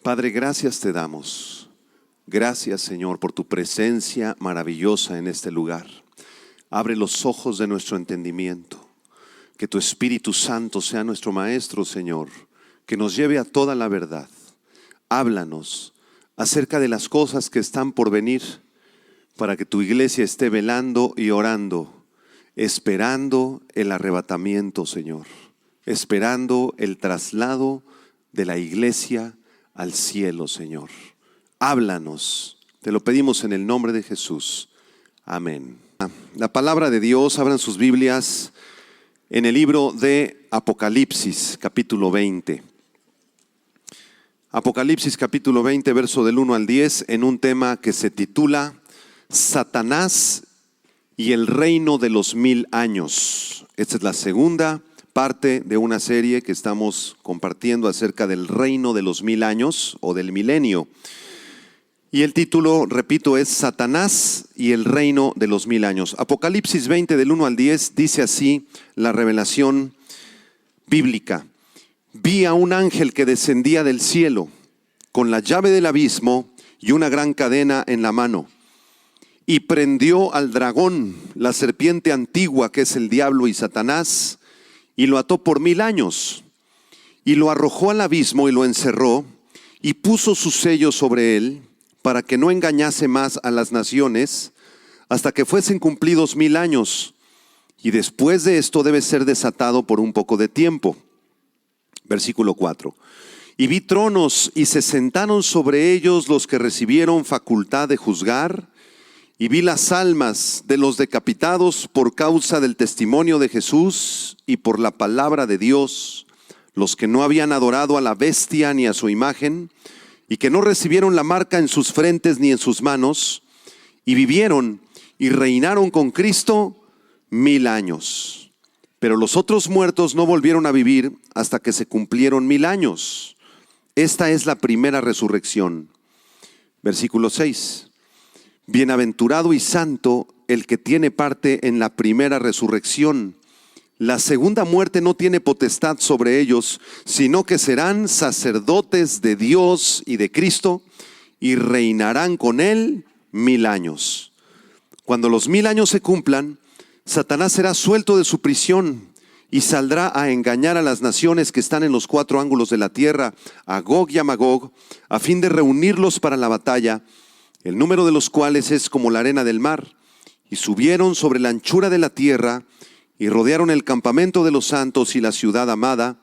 Padre, gracias te damos. Gracias, Señor, por tu presencia maravillosa en este lugar. Abre los ojos de nuestro entendimiento. Que tu Espíritu Santo sea nuestro Maestro, Señor, que nos lleve a toda la verdad. Háblanos acerca de las cosas que están por venir, para que tu iglesia esté velando y orando, esperando el arrebatamiento, Señor, esperando el traslado de la iglesia al cielo, Señor. Háblanos, te lo pedimos en el nombre de Jesús. Amén. La palabra de Dios, abran sus Biblias en el libro de Apocalipsis, capítulo 20. Apocalipsis, capítulo 20, verso del 1 al 10, en un tema que se titula Satanás y el reino de los 1000 años. Esta es la segunda parte de una serie que estamos compartiendo acerca del reino de los 1000 años o del milenio. Y el título, repito, es Satanás y el reino de los 1000 años. Apocalipsis 20 del 1 al 10 dice así la revelación bíblica. Vi a un ángel que descendía del cielo con la llave del abismo y una gran cadena en la mano. Y prendió al dragón, la serpiente antigua que es el diablo y Satanás, y lo ató por 1000 años. Y lo arrojó al abismo y lo encerró y puso su sello sobre él, para que no engañase más a las naciones hasta que fuesen cumplidos 1000 años. Y después de esto debe ser desatado por un poco de tiempo. Versículo 4. Y vi tronos y se sentaron sobre ellos los que recibieron facultad de juzgar. Y vi las almas de los decapitados por causa del testimonio de Jesús y por la palabra de Dios, los que no habían adorado a la bestia ni a su imagen, y que no recibieron la marca en sus frentes ni en sus manos, y vivieron y reinaron con Cristo 1000 años. Pero los otros muertos no volvieron a vivir hasta que se cumplieron 1000 años. Esta es la primera resurrección. Versículo 6. Bienaventurado y santo el que tiene parte en la primera resurrección. La segunda muerte no tiene potestad sobre ellos, sino que serán sacerdotes de Dios y de Cristo y reinarán con él 1000 años. Cuando los 1000 años se cumplan, Satanás será suelto de su prisión y saldrá a engañar a las naciones que están en los 4 ángulos de la tierra, a Gog y a Magog, a fin de reunirlos para la batalla, el número de los cuales es como la arena del mar. Y subieron sobre la anchura de la tierra y rodearon el campamento de los santos y la ciudad amada,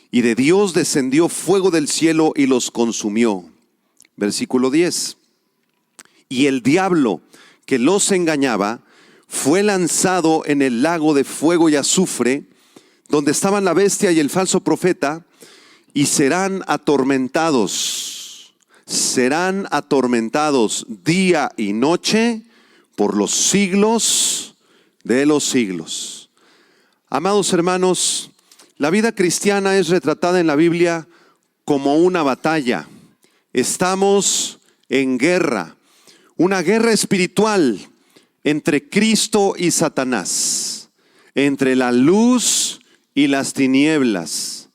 y de Dios descendió fuego del cielo y los consumió. Versículo 10. Y el diablo que los engañaba fue lanzado en el lago de fuego y azufre, donde estaban la bestia y el falso profeta, y serán atormentados día y noche por los siglos de los siglos. Amados hermanos, la vida cristiana es retratada en la Biblia como una batalla. Estamos en guerra, una guerra espiritual entre Cristo y Satanás, entre la luz y las tinieblas,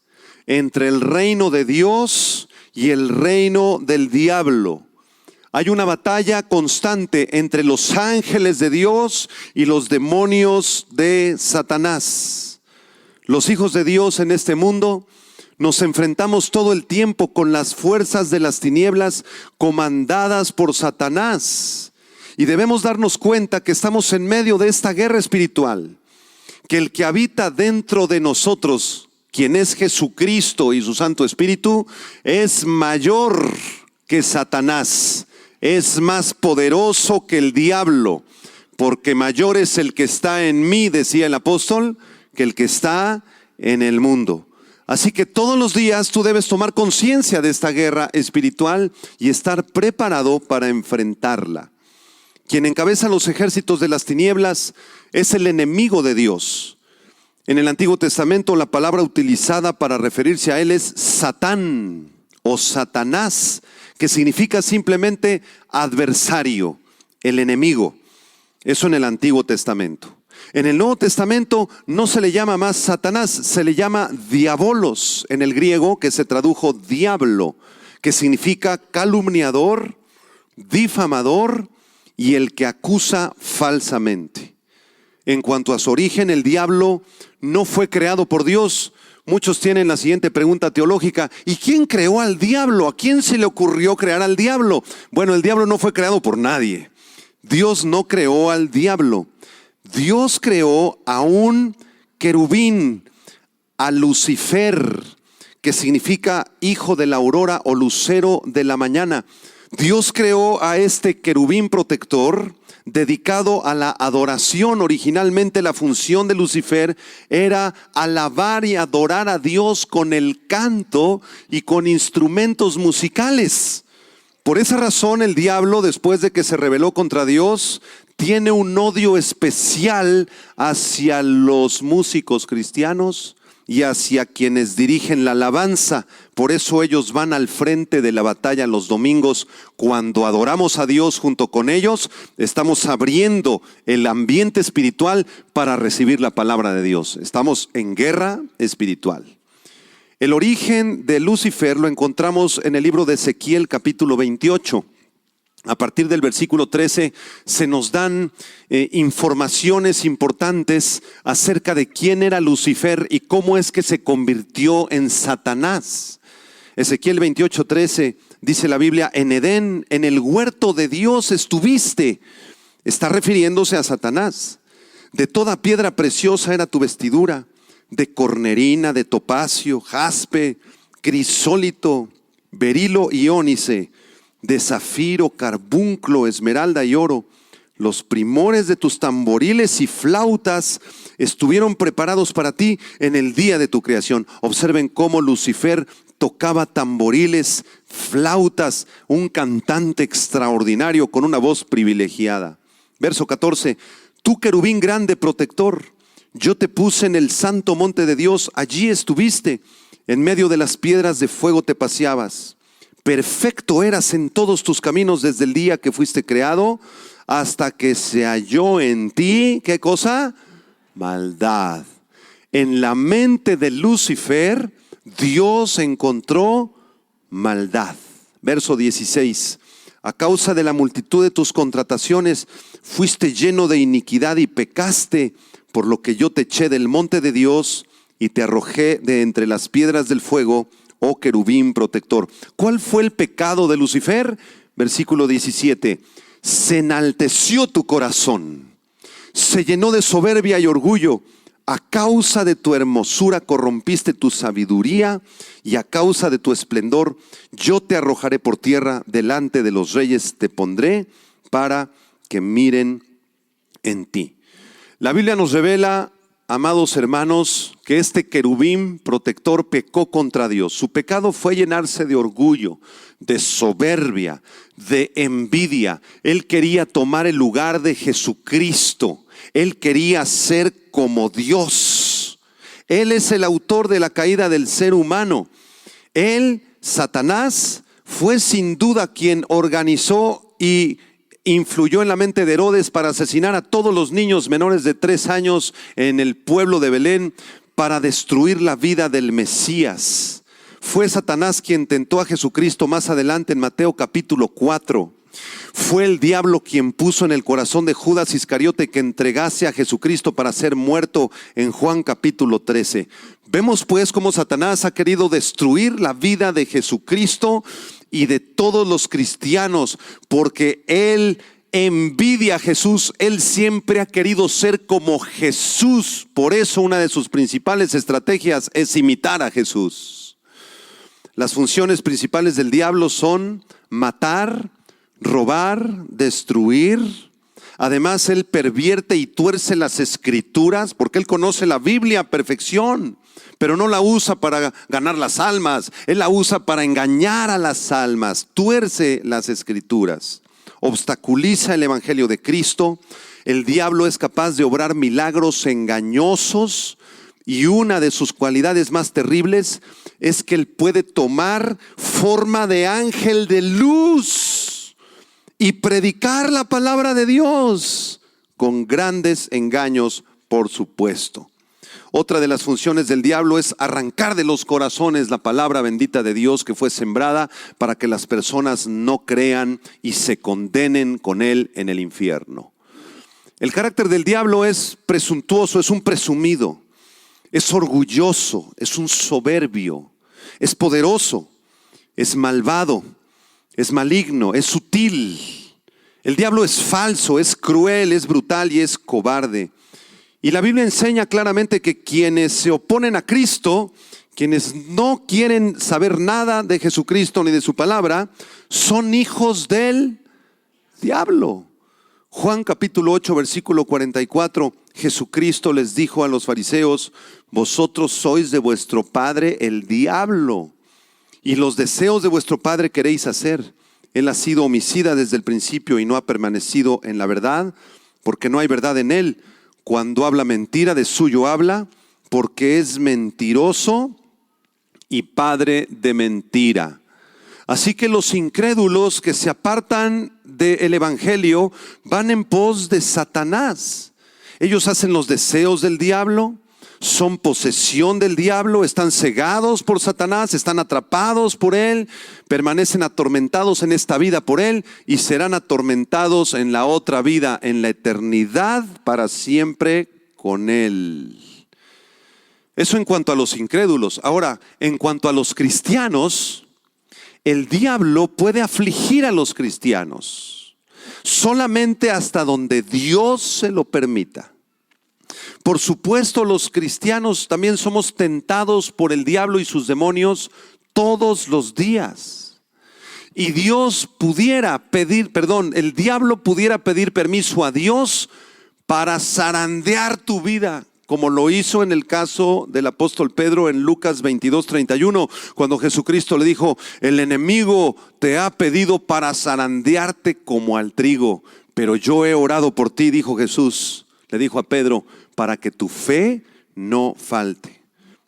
entre el reino de Dios y el reino del diablo. Hay una batalla constante entre los ángeles de Dios y los demonios de Satanás. Los hijos de Dios en este mundo nos enfrentamos todo el tiempo con las fuerzas de las tinieblas comandadas por Satanás. Y debemos darnos cuenta que estamos en medio de esta guerra espiritual, que el que habita dentro de nosotros, quien es Jesucristo y su Santo Espíritu, es mayor que Satanás. Es más poderoso que el diablo, porque mayor es el que está en mí, decía el apóstol, que el que está en el mundo. Así que todos los días tú debes tomar conciencia de esta guerra espiritual y estar preparado para enfrentarla. Quien encabeza los ejércitos de las tinieblas es el enemigo de Dios. En el Antiguo Testamento la palabra utilizada para referirse a él es Satán o Satanás, que significa simplemente adversario, el enemigo. Eso en el Antiguo Testamento. En el Nuevo Testamento no se le llama más Satanás, se le llama diabolos en el griego, que se tradujo diablo, que significa calumniador, difamador y el que acusa falsamente. En cuanto a su origen, el diablo no fue creado por Dios. Muchos tienen la siguiente pregunta teológica: ¿y quién creó al diablo? ¿A quién se le ocurrió crear al diablo? Bueno, el diablo no fue creado por nadie. Dios no creó al diablo. Dios creó a un querubín, a Lucifer, que significa hijo de la aurora o lucero de la mañana. Dios creó a este querubín protector dedicado a la adoración. Originalmente la función de Lucifer era alabar y adorar a Dios con el canto y con instrumentos musicales. Por esa razón el diablo, después de que se rebeló contra Dios, tiene un odio especial hacia los músicos cristianos y hacia quienes dirigen la alabanza. Por eso ellos van al frente de la batalla los domingos. Cuando adoramos a Dios junto con ellos, estamos abriendo el ambiente espiritual para recibir la palabra de Dios. Estamos en guerra espiritual. El origen de Lucifer lo encontramos en el libro de Ezequiel capítulo 28. A partir del versículo 13 se nos dan informaciones importantes acerca de quién era Lucifer y cómo es que se convirtió en Satanás. Ezequiel 28:13 dice la Biblia: en Edén, en el huerto de Dios estuviste. Está refiriéndose a Satanás. De toda piedra preciosa era tu vestidura, de cornerina, de topacio, jaspe, crisólito, berilo y ónice, de zafiro, carbunclo, esmeralda y oro. Los primores de tus tamboriles y flautas estuvieron preparados para ti en el día de tu creación. Observen cómo Lucifer tocaba tamboriles, flautas, un cantante extraordinario con una voz privilegiada. Verso 14: tú querubín grande protector, yo te puse en el santo monte de Dios, allí estuviste, en medio de las piedras de fuego te paseabas. Perfecto eras en todos tus caminos desde el día que fuiste creado hasta que se halló en ti, ¿qué cosa? Maldad. En la mente de Lucifer, Dios encontró maldad. Verso 16: a causa de la multitud de tus contrataciones, fuiste lleno de iniquidad y pecaste, por lo que yo te eché del monte de Dios y te arrojé de entre las piedras del fuego, oh querubín protector. ¿Cuál fue el pecado de Lucifer? Versículo 17: se enalteció tu corazón, se llenó de soberbia y orgullo. A causa de tu hermosura corrompiste tu sabiduría, y a causa de tu esplendor yo te arrojaré por tierra, delante de los reyes te pondré para que miren en ti. La Biblia nos revela, amados hermanos, que este querubín protector pecó contra Dios. Su pecado fue llenarse de orgullo, de soberbia, de envidia. Él quería tomar el lugar de Jesucristo. Él quería ser como Dios. Él es el autor de la caída del ser humano. Él, Satanás, fue sin duda quien organizó y influyó en la mente de Herodes para asesinar a todos los niños menores de 3 años en el pueblo de Belén, para destruir la vida del Mesías. Fue Satanás quien tentó a Jesucristo más adelante en Mateo capítulo 4. Fue el diablo quien puso en el corazón de Judas Iscariote que entregase a Jesucristo para ser muerto en Juan capítulo 13. Vemos pues cómo Satanás ha querido destruir la vida de Jesucristo y de todos los cristianos, porque él envidia a Jesús. Él siempre ha querido ser como Jesús. Por eso una de sus principales estrategias es imitar a Jesús. Las funciones principales del diablo son matar, robar, destruir. Además, él pervierte y tuerce las escrituras, porque él conoce la Biblia a perfección, pero no la usa para ganar las almas. Él la usa para engañar a las almas. Tuerce las escrituras, obstaculiza el evangelio de Cristo. El diablo es capaz de obrar milagros engañosos, y una de sus cualidades más terribles es que él puede tomar forma de ángel de luz y predicar la palabra de Dios con grandes engaños, por supuesto. Otra de las funciones del diablo es arrancar de los corazones la palabra bendita de Dios que fue sembrada para que las personas no crean y se condenen con él en el infierno. El carácter del diablo es presuntuoso, es un presumido, es orgulloso, es un soberbio, es poderoso, es malvado, es maligno, es sutil. El diablo es falso, es cruel, es brutal y es cobarde. Y la Biblia enseña claramente que quienes se oponen a Cristo, quienes no quieren saber nada de Jesucristo ni de su palabra, son hijos del diablo. Juan capítulo 8, versículo 44, Jesucristo les dijo a los fariseos: vosotros sois de vuestro padre el diablo, y los deseos de vuestro padre queréis hacer. Él ha sido homicida desde el principio y no ha permanecido en la verdad, porque no hay verdad en él. Cuando habla mentira, de suyo habla, porque es mentiroso y padre de mentira. Así que los incrédulos que se apartan del evangelio van en pos de Satanás. Ellos hacen los deseos del diablo, son posesión del diablo, están cegados por Satanás, están atrapados por él, permanecen atormentados en esta vida por él y serán atormentados en la otra vida, en la eternidad, para siempre con él. Eso en cuanto a los incrédulos. Ahora, en cuanto a los cristianos, el diablo puede afligir a los cristianos solamente hasta donde Dios se lo permita. Por supuesto, los cristianos también somos tentados por el diablo y sus demonios todos los días. Y el diablo pudiera pedir permiso a Dios para zarandear tu vida, como lo hizo en el caso del apóstol Pedro en Lucas 22:31, cuando Jesucristo le dijo: el enemigo te ha pedido para zarandearte como al trigo, pero yo he orado por ti, dijo Jesús, le dijo a Pedro, para que tu fe no falte.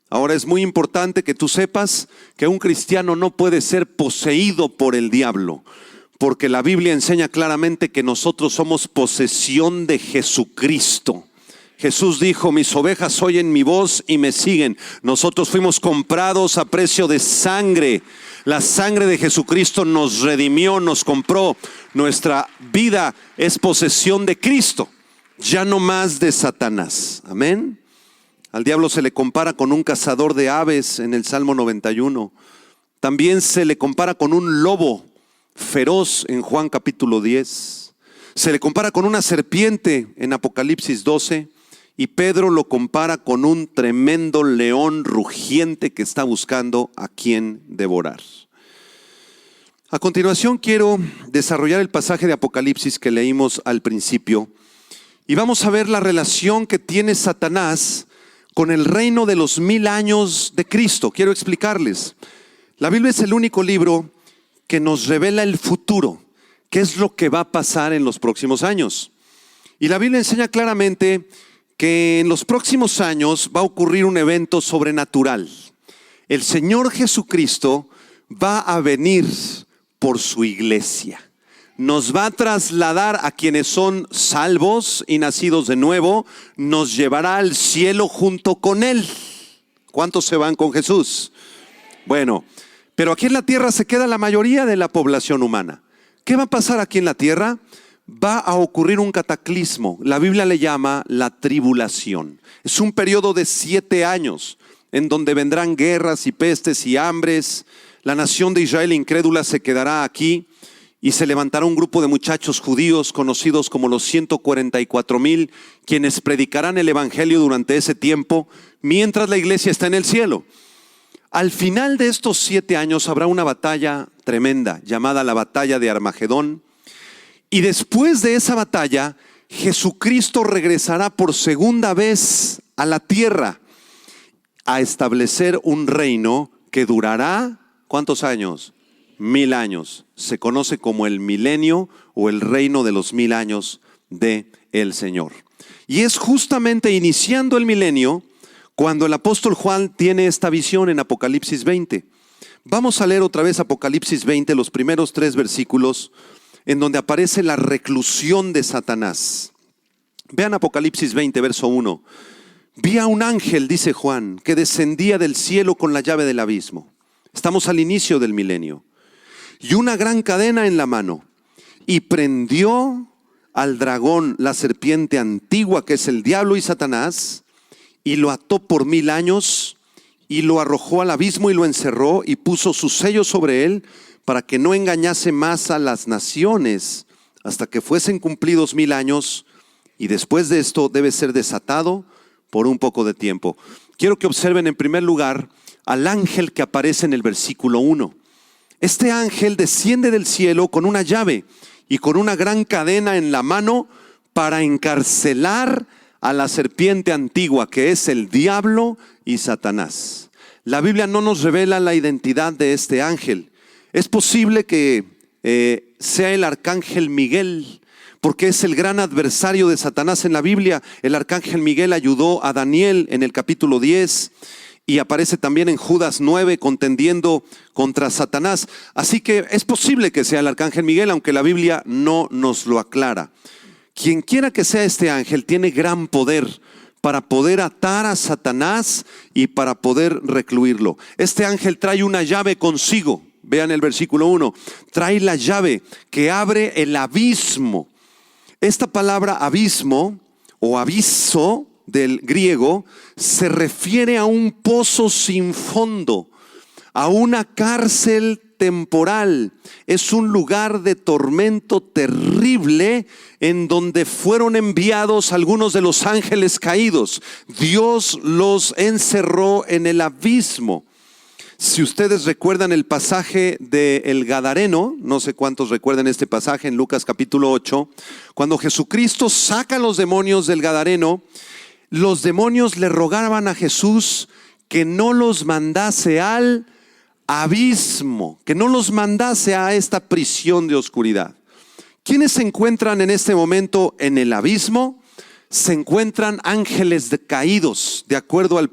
Ahora es muy importante que tú sepas que un cristiano no puede ser poseído por el diablo, porque la Biblia enseña claramente que nosotros somos posesión de Jesucristo. Jesús dijo: mis ovejas oyen mi voz y me siguen. Nosotros fuimos comprados a precio de sangre. La sangre de Jesucristo nos redimió, nos compró. Nuestra vida es posesión de Cristo, ya no más de Satanás. Amén. Al diablo se le compara con un cazador de aves en el Salmo 91. También se le compara con un lobo feroz en Juan capítulo 10. Se le compara con una serpiente en Apocalipsis 12. Y Pedro lo compara con un tremendo león rugiente que está buscando a quien devorar. A continuación quiero desarrollar el pasaje de Apocalipsis que leímos al principio. Y vamos a ver la relación que tiene Satanás con el reino de los 1000 años de Cristo. Quiero explicarles. La Biblia es el único libro que nos revela el futuro, qué es lo que va a pasar en los próximos años. Y la Biblia enseña claramente que en los próximos años va a ocurrir un evento sobrenatural. El Señor Jesucristo va a venir por su iglesia. Nos va a trasladar a quienes son salvos y nacidos de nuevo, nos llevará al cielo junto con Él. ¿Cuántos se van con Jesús? Bueno, pero aquí en la tierra se queda la mayoría de la población humana. ¿Qué va a pasar aquí en la tierra? Va a ocurrir un cataclismo. La Biblia le llama la tribulación. Es un periodo de 7 años en donde vendrán guerras y pestes y hambres. La nación de Israel incrédula se quedará aquí y se levantará un grupo de muchachos judíos conocidos como los 144,000, quienes predicarán el evangelio durante ese tiempo mientras la iglesia está en el cielo. Al final de estos 7 años habrá una batalla tremenda llamada la batalla de Armagedón. Y después de esa batalla, Jesucristo regresará por segunda vez a la tierra a establecer un reino que durará, ¿cuántos años? 1000 años. Se conoce como el milenio o el reino de los 1000 años de el Señor. Y es justamente iniciando el milenio cuando el apóstol Juan tiene esta visión en Apocalipsis 20. Vamos a leer otra vez Apocalipsis 20, los primeros 3 versículos, en donde aparece la reclusión de Satanás. Vean Apocalipsis 20, verso 1. Vi a un ángel, dice Juan, que descendía del cielo con la llave del abismo. Estamos al inicio del milenio. Y una gran cadena en la mano. Y prendió al dragón, la serpiente antigua, que es el diablo y Satanás, y lo ató por 1000 años, y lo arrojó al abismo y lo encerró, y puso su sello sobre él, para que no engañase más a las naciones, hasta que fuesen cumplidos 1000 años, y después de esto debe ser desatado por un poco de tiempo. Quiero que observen en primer lugar al ángel que aparece en el versículo 1. Este ángel desciende del cielo con una llave y con una gran cadena en la mano para encarcelar a la serpiente antigua, que es el diablo y Satanás. La Biblia no nos revela la identidad de este ángel. Es posible que sea el arcángel Miguel, porque es el gran adversario de Satanás en la Biblia. El arcángel Miguel ayudó a Daniel en el capítulo 10 y aparece también en Judas 9 contendiendo contra Satanás. Así que es posible que sea el arcángel Miguel, aunque la Biblia no nos lo aclara. Quien quiera que sea este ángel tiene gran poder para poder atar a Satanás y para poder recluirlo. Este ángel trae una llave consigo. Vean el versículo 1. Trae la llave que abre el abismo. Esta palabra abismo o abiso del griego se refiere a un pozo sin fondo, a una cárcel temporal. Es un lugar de tormento terrible en donde fueron enviados algunos de los ángeles caídos. Dios los encerró en el abismo. Si ustedes recuerdan el pasaje del Gadareno, no sé cuántos recuerdan este pasaje en Lucas capítulo 8, cuando Jesucristo saca a los demonios del Gadareno, los demonios le rogaban a Jesús que no los mandase al abismo, que no los mandase a esta prisión de oscuridad. ¿Quiénes se encuentran en este momento en el abismo? Se encuentran ángeles caídos, de acuerdo al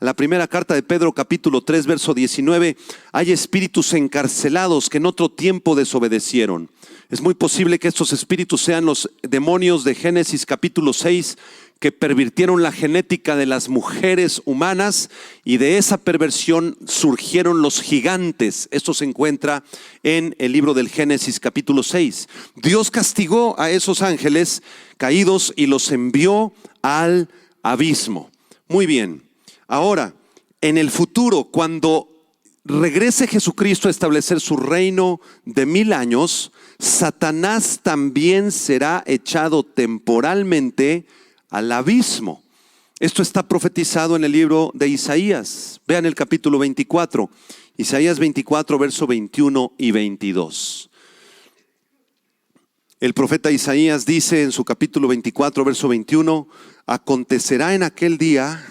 la primera carta de Pedro capítulo 3 verso 19. Hay espíritus encarcelados que en otro tiempo desobedecieron. Es muy posible que estos espíritus sean los demonios de Génesis capítulo 6, que pervirtieron la genética de las mujeres humanas, y de esa perversión surgieron los gigantes. Esto se encuentra en el libro del Génesis capítulo 6. Dios castigó a esos ángeles caídos y los envió al abismo. Muy bien. Ahora, en el futuro, cuando regrese Jesucristo a establecer su reino de 1000 años, Satanás también será echado temporalmente al abismo. Esto está profetizado en el libro de Isaías. Vean el capítulo 24. Isaías 24, verso 21 y 22. El profeta Isaías dice en su capítulo 24, verso 21, acontecerá en aquel día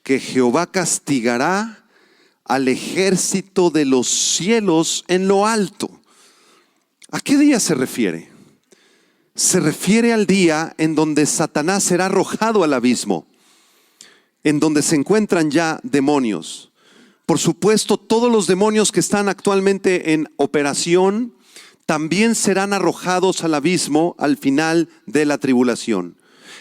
que Jehová castigará al ejército de los cielos en lo alto. ¿A qué día se refiere? Se refiere al día en donde Satanás será arrojado al abismo, en donde se encuentran ya demonios. Por supuesto, todos los demonios que están actualmente en operación también serán arrojados al abismo al final de la tribulación.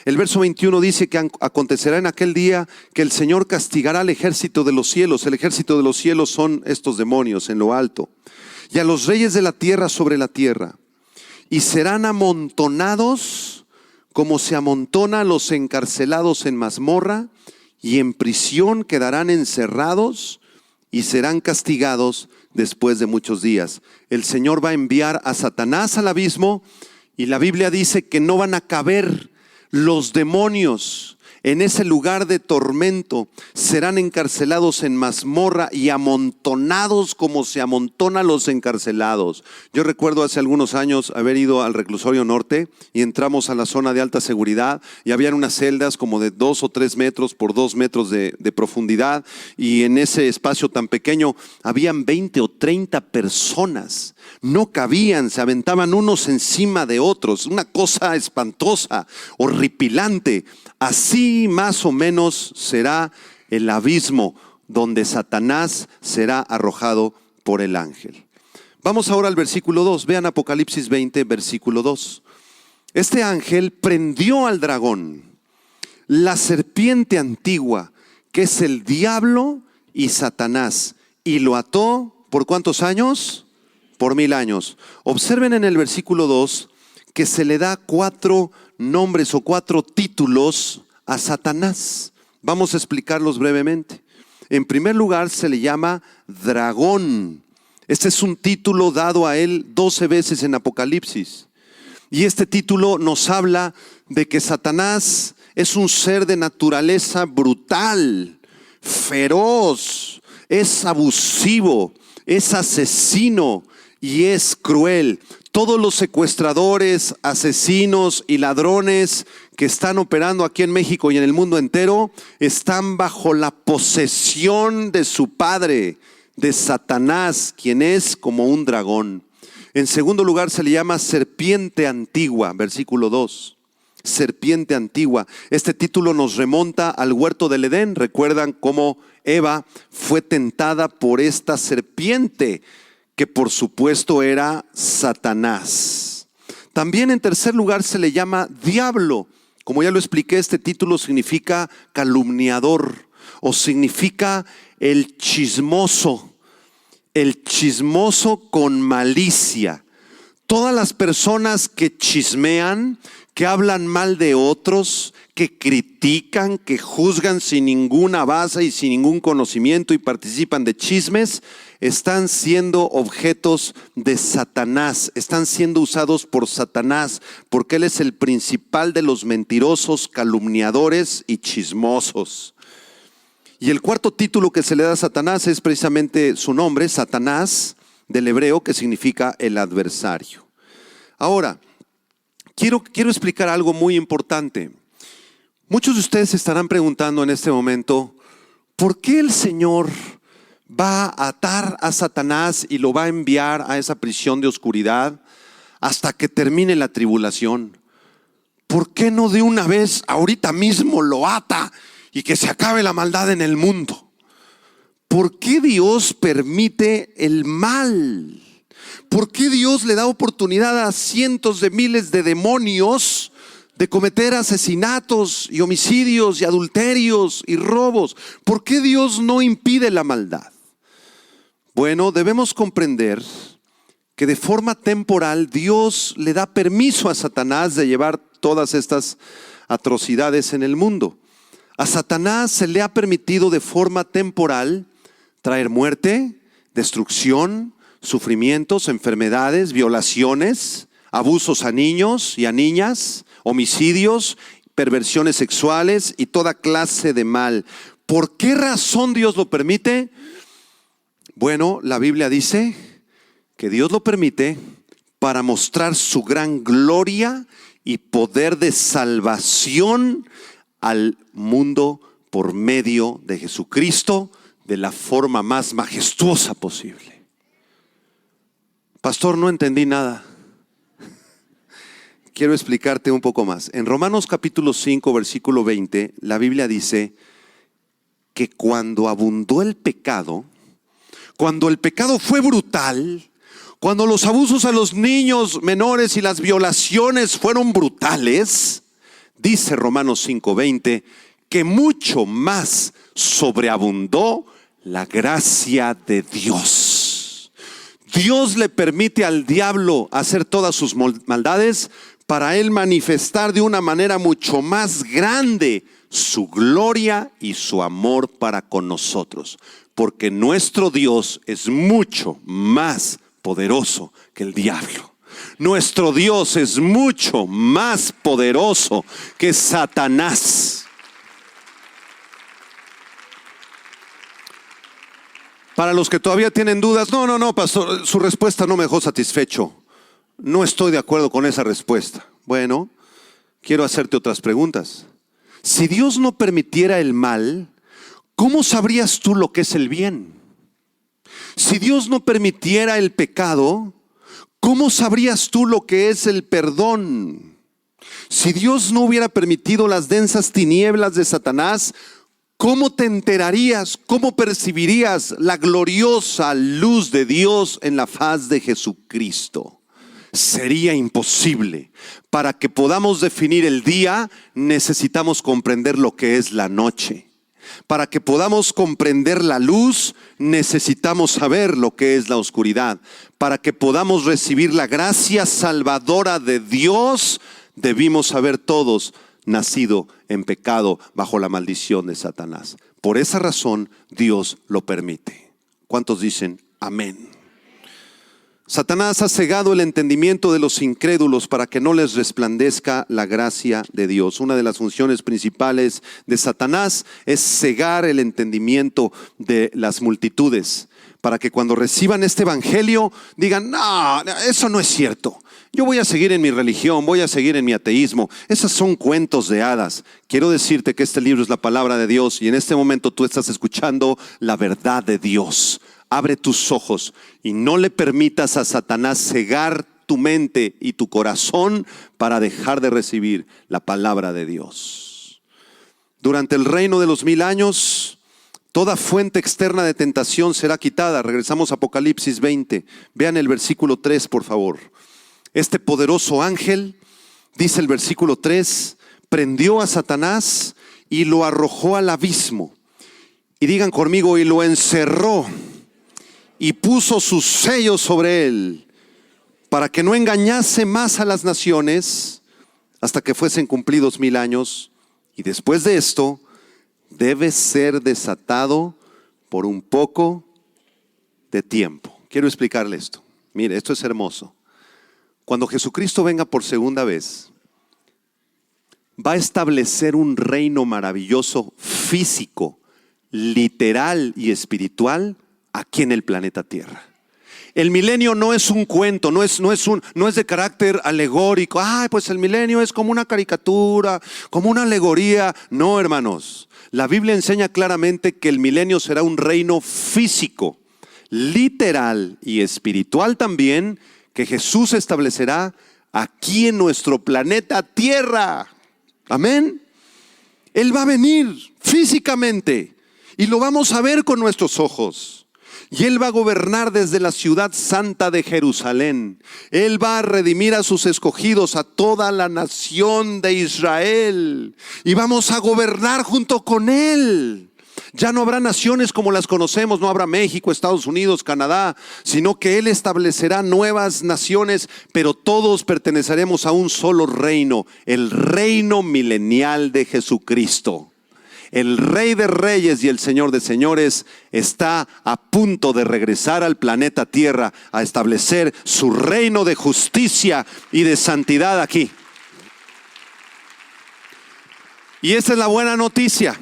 El verso 21 dice que acontecerá en aquel día que el Señor castigará al ejército de los cielos. El ejército de los cielos son estos demonios en lo alto. Y a los reyes de la tierra sobre la tierra. Y serán amontonados como se amontona los encarcelados en mazmorra, y en prisión quedarán encerrados y serán castigados después de muchos días. El Señor va a enviar a Satanás al abismo, y la Biblia dice que no van a caber los demonios en ese lugar de tormento. Serán encarcelados en mazmorra y amontonados como se amontonan los encarcelados. Yo recuerdo hace algunos años haber ido al reclusorio norte y entramos a la zona de alta seguridad, y habían unas celdas como de 2 o 3 metros por 2 metros de profundidad, y en ese espacio tan pequeño habían 20 o 30 personas. No cabían, se aventaban unos encima de otros, una cosa espantosa, horripilante. Así más o menos será el abismo donde Satanás será arrojado por el ángel. Vamos ahora al versículo 2. Vean Apocalipsis 20, versículo 2. Este ángel prendió al dragón, la serpiente antigua, que es el diablo y Satanás, y lo ató, ¿por cuántos años? Por 1000 años. Observen en el versículo 2 que se le da 4 nombres o 4 títulos a Satanás. Vamos a explicarlos brevemente. En primer lugar, se le llama dragón. Este es un título dado a él 12 veces en Apocalipsis. Y este título nos habla de que Satanás es un ser de naturaleza brutal, feroz, es abusivo, es asesino y es cruel. Todos los secuestradores, asesinos y ladrones que están operando aquí en México y en el mundo entero están bajo la posesión de su padre, de Satanás, quien es como un dragón. En segundo lugar, se le llama serpiente antigua, versículo 2. Serpiente antigua. Este título nos remonta al huerto del Edén. Recuerdan cómo Eva fue tentada por esta serpiente, que por supuesto era Satanás. También en tercer lugar se le llama diablo. Como ya lo expliqué, este título significa calumniador o significa el chismoso con malicia. Todas las personas que chismean, que hablan mal de otros, que critican, que juzgan sin ninguna base y sin ningún conocimiento y participan de chismes, están siendo objetos de Satanás, están siendo usados por Satanás, porque él es el principal de los mentirosos, calumniadores y chismosos. Y el cuarto título que se le da a Satanás es precisamente su nombre, Satanás, del hebreo, que significa el adversario. Ahora, quiero explicar algo muy importante. Muchos de ustedes se estarán preguntando en este momento, ¿por qué el Señor va a atar a Satanás y lo va a enviar a esa prisión de oscuridad hasta que termine la tribulación? ¿Por qué no de una vez, ahorita mismo lo ata y que se acabe la maldad en el mundo? ¿Por qué Dios permite el mal? ¿Por qué Dios le da oportunidad a cientos de miles de demonios de cometer asesinatos y homicidios y adulterios y robos? ¿Por qué Dios no impide la maldad? Bueno, debemos comprender que de forma temporal Dios le da permiso a Satanás de llevar todas estas atrocidades en el mundo. A Satanás se le ha permitido de forma temporal traer muerte, destrucción, sufrimientos, enfermedades, violaciones, abusos a niños y a niñas, homicidios, perversiones sexuales y toda clase de mal. ¿Por qué razón Dios lo permite? Bueno, la Biblia dice que Dios lo permite para mostrar su gran gloria y poder de salvación al mundo por medio de Jesucristo de la forma más majestuosa posible. Pastor, no entendí nada. Quiero explicarte un poco más. En Romanos capítulo 5, versículo 20, la Biblia dice que cuando abundó el pecado, cuando el pecado fue brutal, cuando los abusos a los niños menores y las violaciones fueron brutales, dice Romanos 5:20, que mucho más sobreabundó la gracia de Dios. Dios le permite al diablo hacer todas sus maldades para él manifestar de una manera mucho más grande su gloria y su amor para con nosotros. Porque nuestro Dios es mucho más poderoso que el diablo. Nuestro Dios es mucho más poderoso que Satanás. Para los que todavía tienen dudas, no, pastor, su respuesta no me dejó satisfecho. No estoy de acuerdo con esa respuesta. Bueno, quiero hacerte otras preguntas. Si Dios no permitiera el mal, ¿cómo sabrías tú lo que es el bien? Si Dios no permitiera el pecado, ¿cómo sabrías tú lo que es el perdón? Si Dios no hubiera permitido las densas tinieblas de Satanás, ¿cómo te enterarías, cómo percibirías la gloriosa luz de Dios en la faz de Jesucristo? sería imposible. Para que podamos definir el día, necesitamos comprender lo que es la noche. Para que podamos comprender la luz, necesitamos saber lo que es la oscuridad. Para que podamos recibir la gracia salvadora de Dios, debimos haber todos nacido en pecado bajo la maldición de Satanás. Por esa razón, Dios lo permite. ¿Cuántos dicen amén? Satanás ha cegado el entendimiento de los incrédulos para que no les resplandezca la gracia de Dios. Una de las funciones principales de Satanás es cegar el entendimiento de las multitudes, para que cuando reciban este evangelio digan: no, eso no es cierto. Yo voy a seguir en mi religión, voy a seguir en mi ateísmo. Esos son cuentos de hadas. Quiero decirte que este libro es la palabra de Dios y en este momento tú estás escuchando la verdad de Dios. Abre tus ojos y no le permitas a Satanás cegar tu mente y tu corazón para dejar de recibir la palabra de Dios. Durante el reino de los 1000 años, toda fuente externa de tentación será quitada. Regresamos a Apocalipsis 20. Vean el versículo 3, por favor. Este poderoso ángel, dice el versículo 3, prendió a Satanás y lo arrojó al abismo. Y digan conmigo, y lo encerró y puso sus sellos sobre él, para que no engañase más a las naciones hasta que fuesen cumplidos 1000 años. Y después de esto, debe ser desatado por un poco de tiempo. Quiero explicarle esto. Mire, esto es hermoso. Cuando Jesucristo venga por segunda vez, va a establecer un reino maravilloso, físico, literal y espiritual aquí en el planeta Tierra. El milenio no es un cuento, no es de carácter alegórico. Pues el milenio es como una caricatura, como una alegoría. No, hermanos. La Biblia enseña claramente que el milenio será un reino físico, literal y espiritual también, que Jesús establecerá aquí en nuestro planeta Tierra. Amén. Él va a venir físicamente y lo vamos a ver con nuestros ojos. Y Él va a gobernar desde la ciudad santa de Jerusalén. Él va a redimir a sus escogidos, a toda la nación de Israel. Y vamos a gobernar junto con Él. Ya no habrá naciones como las conocemos, no habrá México, Estados Unidos, Canadá, sino que Él establecerá nuevas naciones, pero todos perteneceremos a un solo reino, el reino milenial de Jesucristo. El Rey de Reyes y el Señor de Señores está a punto de regresar al planeta Tierra a establecer su reino de justicia y de santidad aquí. Y esa es la buena noticia.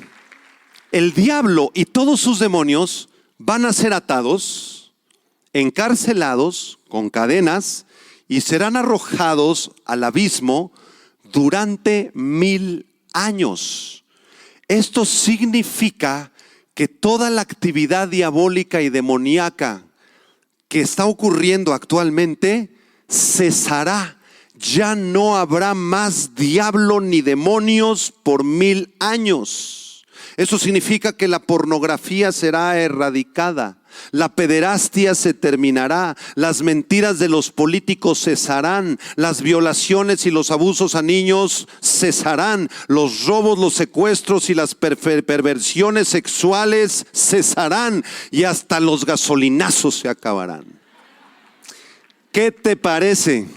El diablo y todos sus demonios van a ser atados, encarcelados con cadenas y serán arrojados al abismo durante 1000 años. Esto significa que toda la actividad diabólica y demoníaca que está ocurriendo actualmente cesará. Ya no habrá más diablo ni demonios por 1000 años. Eso significa que la pornografía será erradicada, la pederastia se terminará, las mentiras de los políticos cesarán, las violaciones y los abusos a niños cesarán, los robos, los secuestros y las perversiones sexuales cesarán y hasta los gasolinazos se acabarán. ¿Qué te parece?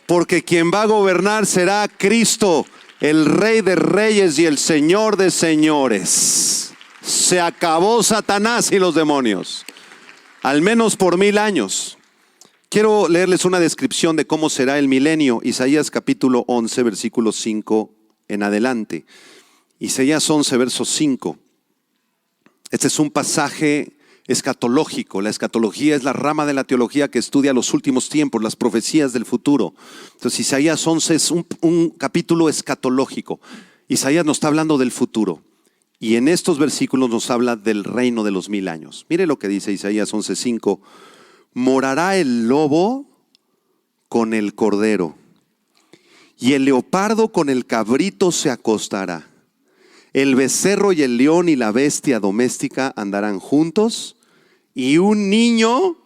Porque quien va a gobernar será Cristo, el Rey de Reyes y el Señor de Señores. Se acabó Satanás y los demonios, al menos por 1000 años. Quiero leerles una descripción de cómo será el milenio. Isaías capítulo 11, versículo 5 en adelante. Isaías 11, verso 5. Este es un pasaje escatológico. La escatología es la rama de la teología que estudia los últimos tiempos, las profecías del futuro. Entonces Isaías 11 es un capítulo escatológico. Isaías nos está hablando del futuro y en estos versículos nos habla del reino de los 1000 años. Mire lo que dice Isaías 11:5. Morará el lobo con el cordero y el leopardo con el cabrito se acostará. El becerro y el león y la bestia doméstica andarán juntos y un niño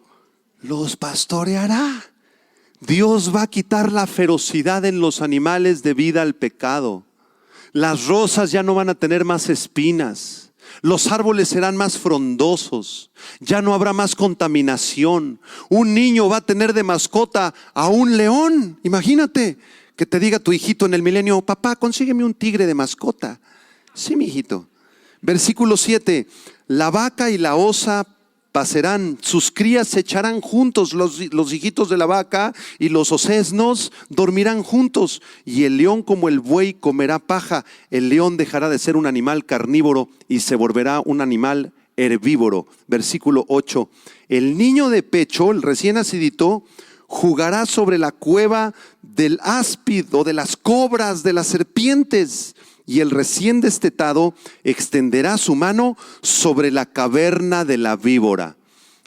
los pastoreará. Dios va a quitar la ferocidad en los animales debido al pecado. Las rosas ya no van a tener más espinas. Los árboles serán más frondosos. Ya no habrá más contaminación. Un niño va a tener de mascota a un león. Imagínate que te diga tu hijito en el milenio: papá, consígueme un tigre de mascota. Sí, mi hijito. Versículo 7. La vaca y la osa pasarán, sus crías se echarán juntos, los hijitos de la vaca y los osesnos dormirán juntos, y el león como el buey comerá paja. El león dejará de ser un animal carnívoro y se volverá un animal herbívoro. Versículo 8. El niño de pecho, el recién nacidito, jugará sobre la cueva del áspid o de las cobras, de las serpientes. Y el recién destetado extenderá su mano sobre la caverna de la víbora.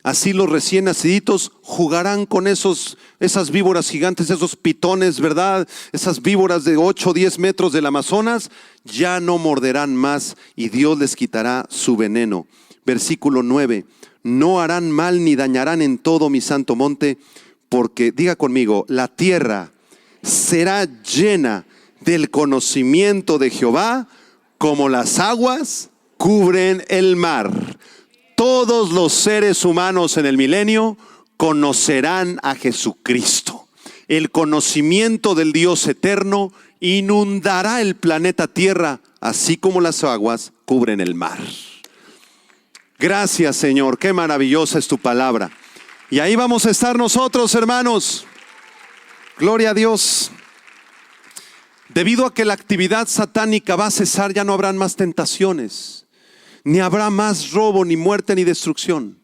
Así los recién naciditos jugarán con esas víboras gigantes, esos pitones, ¿verdad? Esas víboras de 8 o 10 metros del Amazonas. Ya no morderán más y Dios les quitará su veneno. Versículo 9. No harán mal ni dañarán en todo mi santo monte, porque, diga conmigo, la tierra será llena del conocimiento de Jehová, como las aguas cubren el mar. Todos los seres humanos en el milenio conocerán a Jesucristo. El conocimiento del Dios eterno inundará el planeta Tierra, así como las aguas cubren el mar. Gracias, Señor, qué maravillosa es tu palabra. Y ahí vamos a estar nosotros, hermanos. Gloria a Dios. Debido a que la actividad satánica va a cesar, ya no habrán más tentaciones, ni habrá más robo, ni muerte, ni destrucción.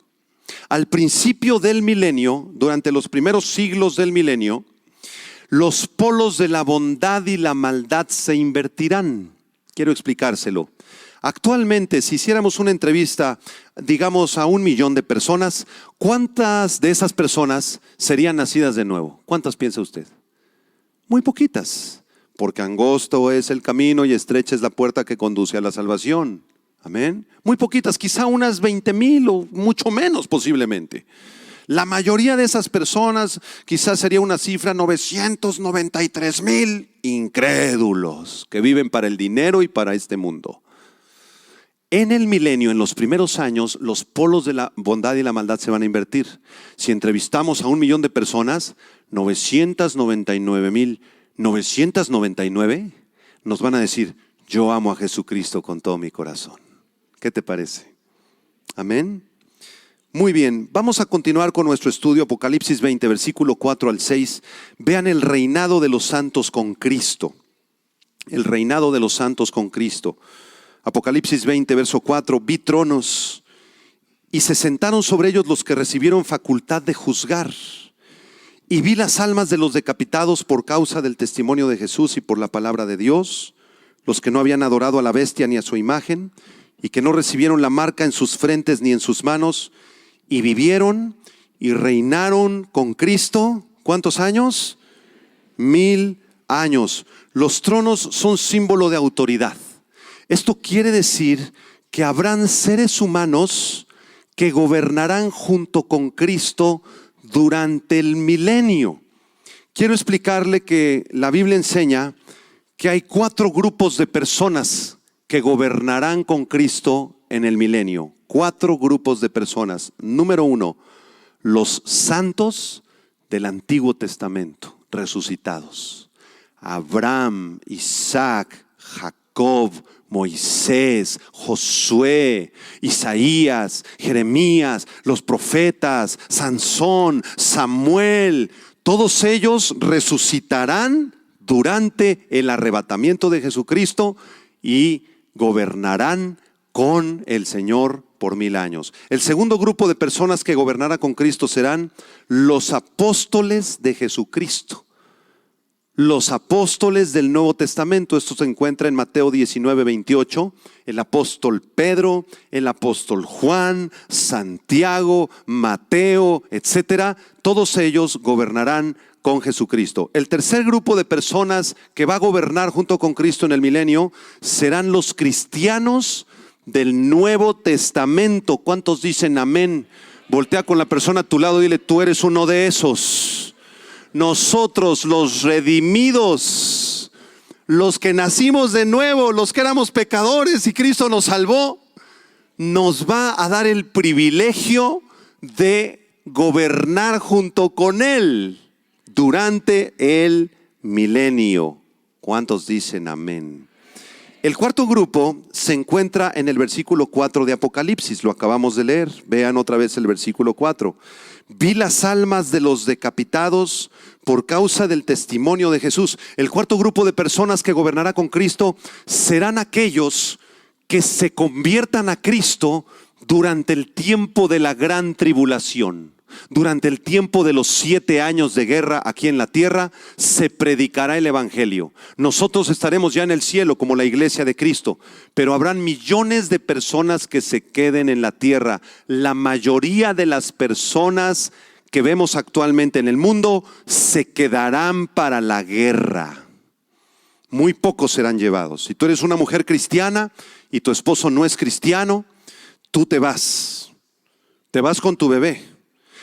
Al principio del milenio, durante los primeros siglos del milenio, los polos de la bondad y la maldad se invertirán. Quiero explicárselo. Actualmente, si hiciéramos una entrevista, digamos, a 1 millón de personas, ¿cuántas de esas personas serían nacidas de nuevo? ¿Cuántas piensa usted? Muy poquitas. Porque angosto es el camino y estrecha es la puerta que conduce a la salvación. Amén. Muy poquitas, quizá unas 20,000 o mucho menos posiblemente. La mayoría de esas personas quizás sería una cifra 993,000 incrédulos que viven para el dinero y para este mundo. En el milenio, en los primeros años, los polos de la bondad y la maldad se van a invertir. Si entrevistamos a 1 millón de personas, 999,999 nos van a decir: yo amo a Jesucristo con todo mi corazón. ¿Qué te parece? Amén. Muy bien, vamos a continuar con nuestro estudio. Apocalipsis 20, versículo 4 al 6. Vean el reinado de los santos con Cristo. El reinado de los santos con Cristo. Apocalipsis 20, verso 4. Vi tronos y se sentaron sobre ellos los que recibieron facultad de juzgar. Y vi las almas de los decapitados por causa del testimonio de Jesús y por la palabra de Dios, los que no habían adorado a la bestia ni a su imagen, y que no recibieron la marca en sus frentes ni en sus manos, y vivieron y reinaron con Cristo. ¿Cuántos años? 1000 años. Los tronos son símbolo de autoridad. Esto quiere decir que habrán seres humanos que gobernarán junto con Cristo durante el milenio. Quiero explicarle que la Biblia enseña que hay 4 grupos de personas que gobernarán con Cristo en el milenio. 4 grupos de personas. Número 1, los santos del Antiguo Testamento resucitados. Abraham, Isaac, Jacob, Moisés, Josué, Isaías, Jeremías, los profetas, Sansón, Samuel. Todos ellos resucitarán durante el arrebatamiento de Jesucristo y gobernarán con el Señor por 1000 años. El segundo grupo de personas que gobernará con Cristo serán los apóstoles de Jesucristo. Los apóstoles del Nuevo Testamento. Esto se encuentra en Mateo 19, 28. El apóstol Pedro, el apóstol Juan, Santiago, Mateo, etcétera. Todos ellos gobernarán con Jesucristo. El tercer grupo de personas que va a gobernar junto con Cristo en el milenio serán los cristianos del Nuevo Testamento. ¿Cuántos dicen amén? Voltea con la persona a tu lado y dile: tú eres uno de esos. nosotros los redimidos, los que nacimos de nuevo, los que éramos pecadores y Cristo nos salvó, nos va a dar el privilegio de gobernar junto con Él durante el milenio. ¿Cuántos dicen amén? El cuarto grupo se encuentra en el versículo 4 de Apocalipsis, lo acabamos de leer. Vean otra vez el versículo 4. Vi las almas de los decapitados por causa del testimonio de Jesús. El cuarto grupo de personas que gobernará con Cristo serán aquellos que se conviertan a Cristo durante el tiempo de la gran tribulación. Durante el tiempo de los 7 años de guerra aquí en la tierra, se predicará el evangelio. Nosotros estaremos ya en el cielo como la iglesia de Cristo, pero habrán millones de personas que se queden en la tierra. La mayoría de las personas que vemos actualmente en el mundo se quedarán para la guerra. Muy pocos serán llevados. Si tú eres una mujer cristiana y tu esposo no es cristiano, tú te vas con tu bebé.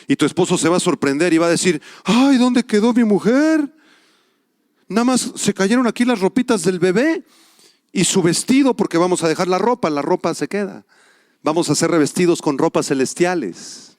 Y tu esposo se va a sorprender y va a decir: ay, ¿dónde quedó mi mujer? Nada más se cayeron aquí las ropitas del bebé y su vestido, porque vamos a dejar la ropa se queda. Vamos a ser revestidos con ropas celestiales.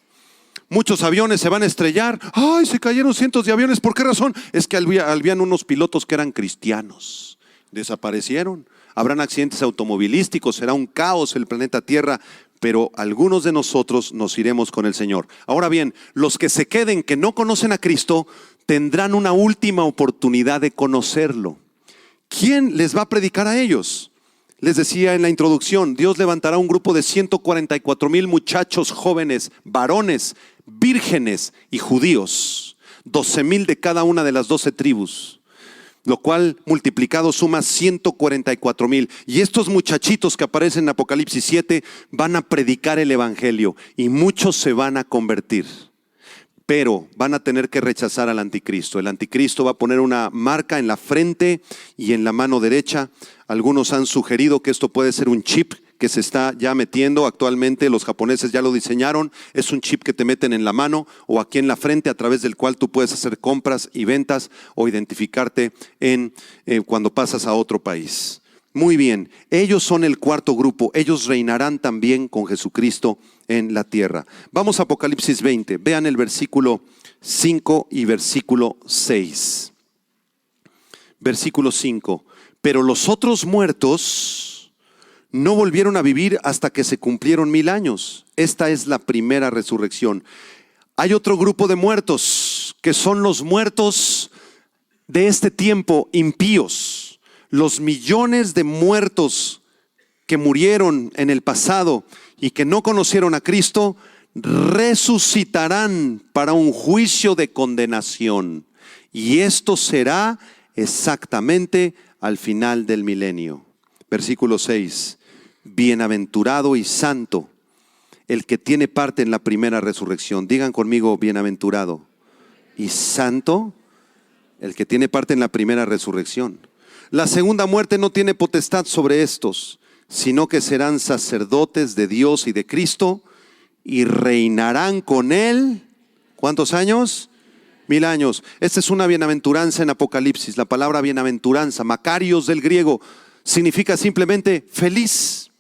Muchos aviones se van a estrellar. Ay, se cayeron cientos de aviones. ¿Por qué razón? Es que habían unos pilotos que eran cristianos. Desaparecieron. Habrán accidentes automovilísticos, será un caos el planeta Tierra. Pero algunos de nosotros nos iremos con el Señor. Ahora bien, los que se queden, que no conocen a Cristo, tendrán una última oportunidad de conocerlo. ¿Quién les va a predicar a ellos? Les decía en la introducción, Dios levantará un grupo de 144,000 muchachos jóvenes, varones, vírgenes y judíos. 12,000 de cada una de las 12 tribus. Lo cual multiplicado suma 144,000. Y estos muchachitos que aparecen en Apocalipsis 7 van a predicar el evangelio y muchos se van a convertir. Pero van a tener que rechazar al anticristo. El anticristo va a poner una marca en la frente y en la mano derecha. Algunos han sugerido que esto puede ser un chip que se está ya metiendo actualmente. Los japoneses ya lo diseñaron. Es un chip que te meten en la mano o aquí en la frente, a través del cual tú puedes hacer compras y ventas o identificarte cuando pasas a otro país. Muy bien, ellos son el cuarto grupo. Ellos reinarán también con Jesucristo en la tierra. Vamos a Apocalipsis 20. Vean el versículo 5 y versículo 6. Versículo 5. Pero los otros muertos no volvieron a vivir hasta que se cumplieron 1000 años. Esta es la primera resurrección. Hay otro grupo de muertos que son los muertos de este tiempo, impíos. Los millones de muertos que murieron en el pasado y que no conocieron a Cristo, resucitarán para un juicio de condenación. Y esto será exactamente al final del milenio. Versículo 6. Bienaventurado y santo el que tiene parte en la primera resurrección. Digan conmigo: bienaventurado y santo el que tiene parte en la primera resurrección. La segunda muerte no tiene potestad sobre estos, sino que serán sacerdotes de Dios y de Cristo y reinarán con Él. ¿Cuántos años? 1000 años. Esta es una bienaventuranza en Apocalipsis. La palabra bienaventuranza, Macarios del griego, significa simplemente feliz.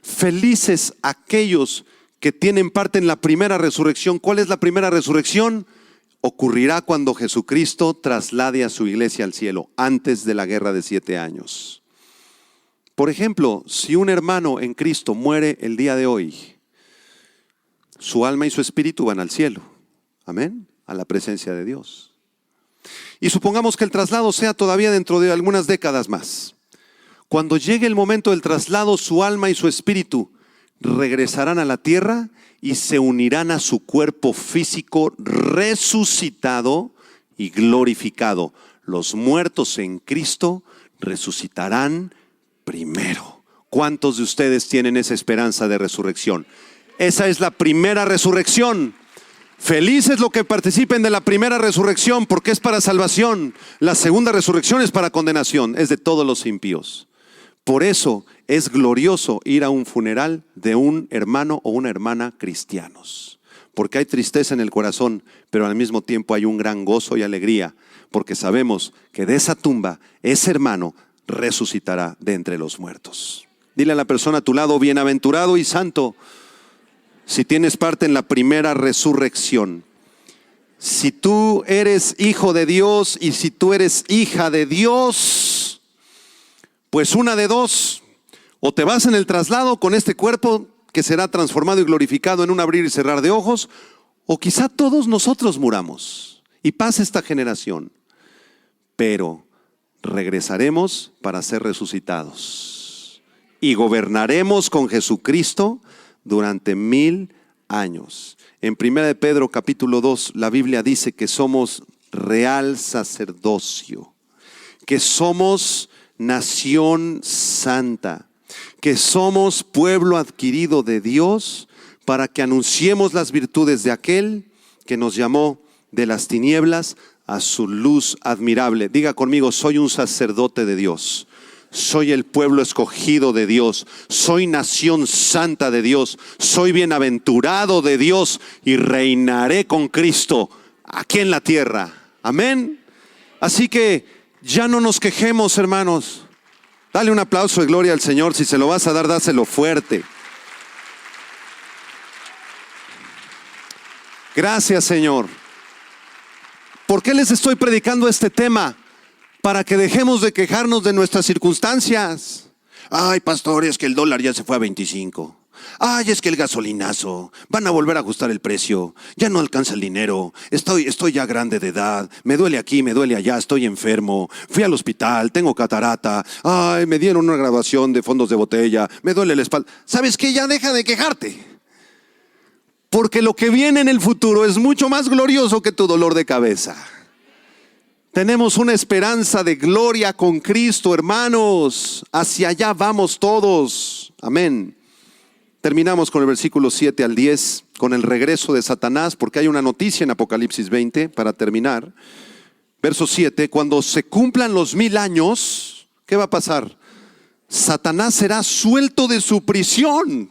Felices aquellos que tienen parte en la primera resurrección. ¿Cuál es la primera resurrección? Ocurrirá cuando Jesucristo traslade a su iglesia al cielo, antes de la guerra de 7 años. Por ejemplo, si un hermano en Cristo muere el día de hoy, su alma y su espíritu van al cielo. Amén. A la presencia de Dios. Y supongamos que el traslado sea todavía dentro de algunas décadas más. Cuando llegue el momento del traslado, su alma y su espíritu regresarán a la tierra y se unirán a su cuerpo físico resucitado y glorificado. Los muertos en Cristo resucitarán primero. ¿Cuántos de ustedes tienen esa esperanza de resurrección? Esa es la primera resurrección. Felices los que participen de la primera resurrección, porque es para salvación. La segunda resurrección es para condenación, es de todos los impíos. Por eso es glorioso ir a un funeral de un hermano o una hermana cristianos, porque hay tristeza en el corazón, pero al mismo tiempo hay un gran gozo y alegría, porque sabemos que de esa tumba ese hermano resucitará de entre los muertos. Dile a la persona a tu lado: bienaventurado y santo si tienes parte en la primera resurrección. Si tú eres hijo de Dios y si tú eres hija de Dios, pues una de dos: o te vas en el traslado con este cuerpo que será transformado y glorificado en un abrir y cerrar de ojos, o quizá todos nosotros muramos y pase esta generación, pero regresaremos para ser resucitados y gobernaremos con Jesucristo durante 1000 años. En 1 Pedro capítulo 2 la Biblia dice que somos real sacerdocio, que somos nación santa, que somos pueblo adquirido de Dios para que anunciemos las virtudes de aquel que nos llamó de las tinieblas a su luz admirable. Diga conmigo: soy un sacerdote de Dios. Soy el pueblo escogido de Dios, soy nación santa de Dios, soy bienaventurado de Dios y reinaré con Cristo aquí en la tierra. Amén. Así que ya no nos quejemos, hermanos. Dale un aplauso de gloria al Señor. Si se lo vas a dar, dáselo fuerte. Gracias, Señor. ¿Por qué les estoy predicando este tema? Para que dejemos de quejarnos de nuestras circunstancias. Ay, pastor, es que el dólar ya se fue a 25. Ay, es que el gasolinazo, van a volver a ajustar el precio, ya no alcanza el dinero, estoy ya grande de edad, me duele aquí, me duele allá, estoy enfermo, fui al hospital, tengo catarata, ay, me dieron una graduación de fondos de botella, me duele la espalda. ¿Sabes qué? Ya deja de quejarte, porque lo que viene en el futuro es mucho más glorioso que tu dolor de cabeza. Tenemos una esperanza de gloria con Cristo, hermanos. Hacia allá vamos todos. Amén. Terminamos con el versículo 7 al 10, con el regreso de Satanás, porque hay una noticia en Apocalipsis 20 para terminar. Verso 7, cuando se cumplan los 1000 años, ¿qué va a pasar? Satanás será suelto de su prisión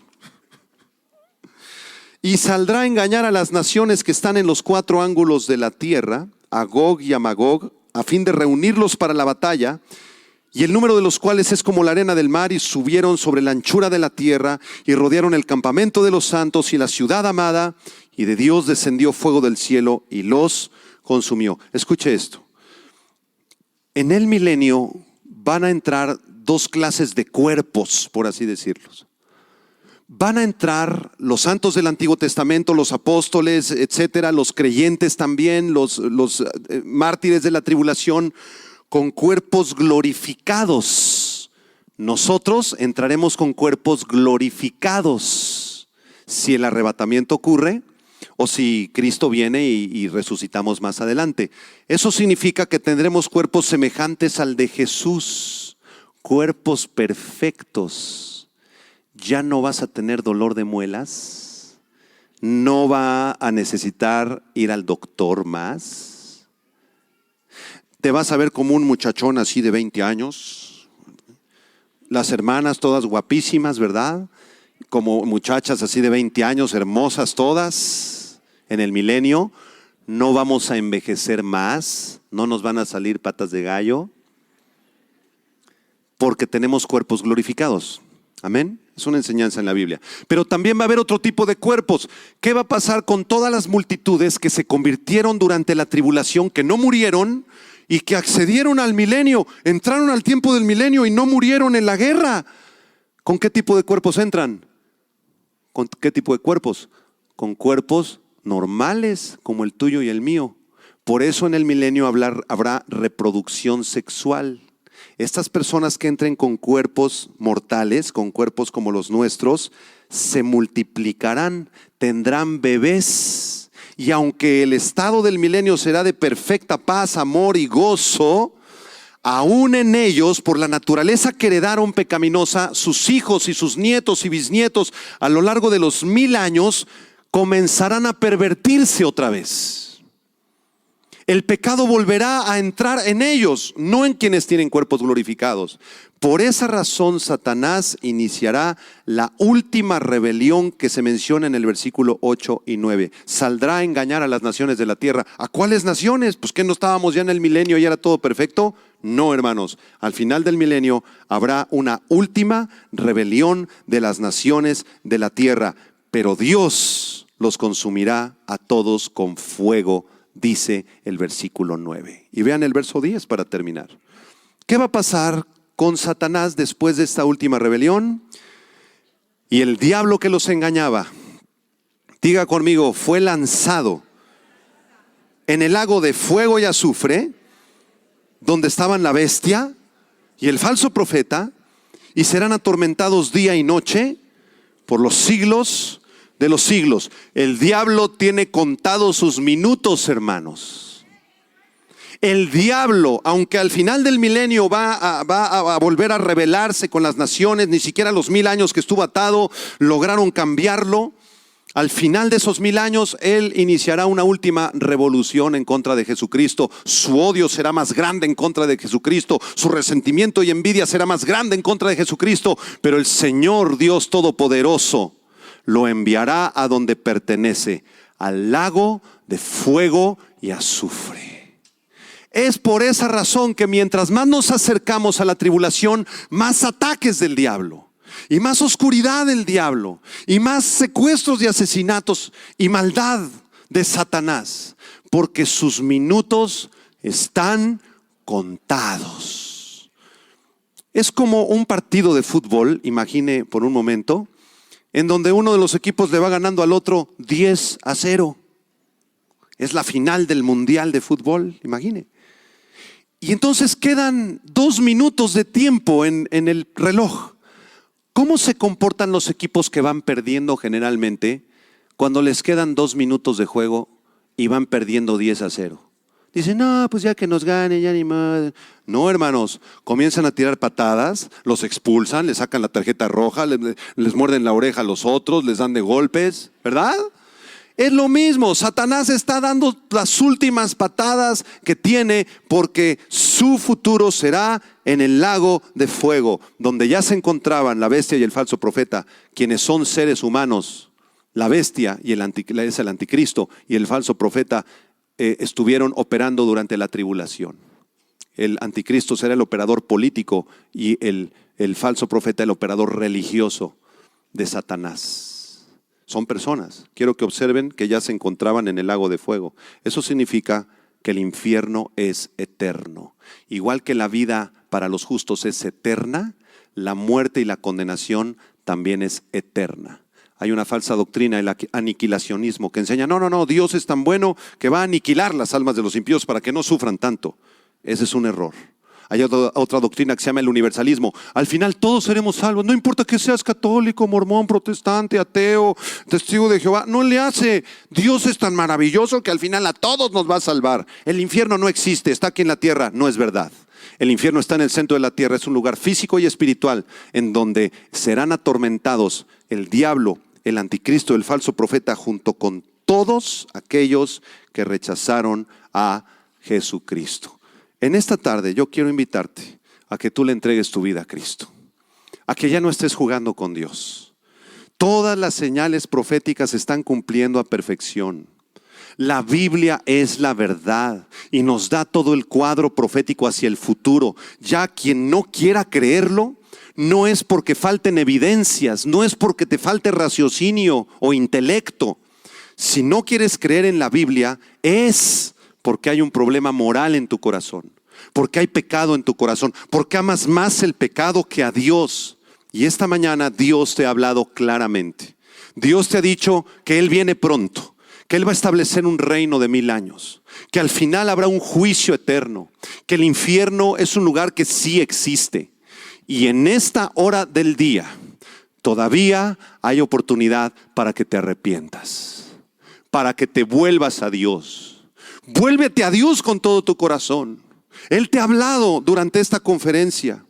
y saldrá a engañar a las naciones que están en los 4 ángulos de la tierra, a Gog y a Magog, a fin de reunirlos para la batalla, y el número de los cuales es como la arena del mar, y subieron sobre la anchura de la tierra, y rodearon el campamento de los santos y la ciudad amada, y de Dios descendió fuego del cielo y los consumió. Escuche esto. En el milenio van a entrar 2 clases de cuerpos, por así decirlos. Van a entrar los santos del Antiguo Testamento, los apóstoles, etcétera, los creyentes también, los mártires de la tribulación, con cuerpos glorificados. Nosotros entraremos con cuerpos glorificados si el arrebatamiento ocurre o si Cristo viene y resucitamos más adelante. Eso significa que tendremos cuerpos semejantes al de Jesús, cuerpos perfectos. Ya no vas a tener dolor de muelas, no va a necesitar ir al doctor más. Te vas a ver como un muchachón así de 20 años. Las hermanas todas guapísimas, ¿verdad? Como muchachas así de 20 años, hermosas todas. En el milenio no vamos a envejecer más, no nos van a salir patas de gallo, porque tenemos cuerpos glorificados. Amén. Es una enseñanza en la Biblia. Pero también va a haber otro tipo de cuerpos. ¿Qué va a pasar con todas las multitudes que se convirtieron durante la tribulación, que no murieron y que accedieron al milenio, entraron al tiempo del milenio y no murieron en la guerra? ¿Con qué tipo de cuerpos entran? ¿Con qué tipo de cuerpos? Con cuerpos normales como el tuyo y el mío. Por eso en el milenio habrá reproducción sexual. Estas personas que entren con cuerpos mortales, con cuerpos como los nuestros, se multiplicarán, tendrán bebés. Y aunque el estado del milenio será de perfecta paz, amor y gozo, aún en ellos, por la naturaleza que heredaron pecaminosa, sus hijos y sus nietos y bisnietos a lo largo de los 1000 años comenzarán a pervertirse otra vez. El pecado volverá a entrar en ellos, no en quienes tienen cuerpos glorificados. Por esa razón, Satanás iniciará la última rebelión que se menciona en el versículo 8 y 9. Saldrá a engañar a las naciones de la tierra. ¿A cuáles naciones? Pues que no estábamos ya en el milenio y era todo perfecto. No, hermanos, al final del milenio habrá una última rebelión de las naciones de la tierra, pero Dios los consumirá a todos con fuego, dice el versículo 9. Y vean el verso 10 para terminar. ¿Qué va a pasar con Satanás después de esta última rebelión? Y el diablo que los engañaba, diga conmigo, fue lanzado en el lago de fuego y azufre, donde estaban la bestia y el falso profeta, y serán atormentados día y noche por los siglos de los siglos. El diablo tiene contados sus minutos, hermanos. El diablo, aunque al final del milenio va a volver a rebelarse con las naciones, ni siquiera los 1000 años que estuvo atado lograron cambiarlo. Al final de esos 1000 años, él iniciará una última revolución en contra de Jesucristo. Su odio será más grande en contra de Jesucristo. Su resentimiento y envidia será más grande en contra de Jesucristo. Pero el Señor Dios Todopoderoso lo enviará a donde pertenece, al lago de fuego y azufre. Es por esa razón que mientras más nos acercamos a la tribulación, más ataques del diablo, y más oscuridad del diablo, y más secuestros y asesinatos y maldad de Satanás, porque sus minutos están contados. Es como un partido de fútbol, imagine por un momento, en donde uno de los equipos le va ganando al otro 10-0. Es la final del mundial de fútbol, imagine. Y entonces quedan 2 minutos de tiempo en el reloj. ¿Cómo se comportan los equipos que van perdiendo generalmente cuando les quedan 2 minutos de juego y van perdiendo 10-0? Dicen, no, pues ya que nos gane, ya ni más. No, hermanos, comienzan a tirar patadas, los expulsan, les sacan la tarjeta roja, les muerden la oreja a los otros, les dan de golpes, ¿verdad? Es lo mismo, Satanás está dando las últimas patadas que tiene, porque su futuro será en el lago de fuego, donde ya se encontraban la bestia y el falso profeta, quienes son seres humanos. La bestia es el anticristo, y el falso profeta estuvieron operando durante la tribulación. El anticristo será el operador político y el falso profeta el operador religioso de Satanás. Son personas. Quiero que observen que ya se encontraban en el lago de fuego. Eso significa que el infierno es eterno. Igual que la vida para los justos es eterna, la muerte y la condenación también es eterna. Hay una falsa doctrina, el aniquilacionismo, que enseña, no, Dios es tan bueno que va a aniquilar las almas de los impíos para que no sufran tanto. Ese es un error. Hay otra doctrina que se llama el universalismo. Al final todos seremos salvos. No importa que seas católico, mormón, protestante, ateo, testigo de Jehová. No le hace. Dios es tan maravilloso que al final a todos nos va a salvar. El infierno no existe, está aquí en la tierra. No es verdad. El infierno está en el centro de la tierra. Es un lugar físico y espiritual en donde serán atormentados el diablo, el anticristo, el falso profeta, junto con todos aquellos que rechazaron a Jesucristo. En esta tarde yo quiero invitarte a que tú le entregues tu vida a Cristo, a que ya no estés jugando con Dios. Todas las señales proféticas se están cumpliendo a perfección. La Biblia es la verdad y nos da todo el cuadro profético hacia el futuro. Ya quien no quiera creerlo, no es porque falten evidencias, no es porque te falte raciocinio o intelecto. Si no quieres creer en la Biblia, es porque hay un problema moral en tu corazón, porque hay pecado en tu corazón, porque amas más el pecado que a Dios. Y esta mañana Dios te ha hablado claramente. Dios te ha dicho que Él viene pronto, que Él va a establecer un reino de 1000 años, que al final habrá un juicio eterno, que el infierno es un lugar que sí existe. Y en esta hora del día todavía hay oportunidad para que te arrepientas, para que te vuelvas a Dios. Vuélvete a Dios con todo tu corazón. Él te ha hablado durante esta conferencia.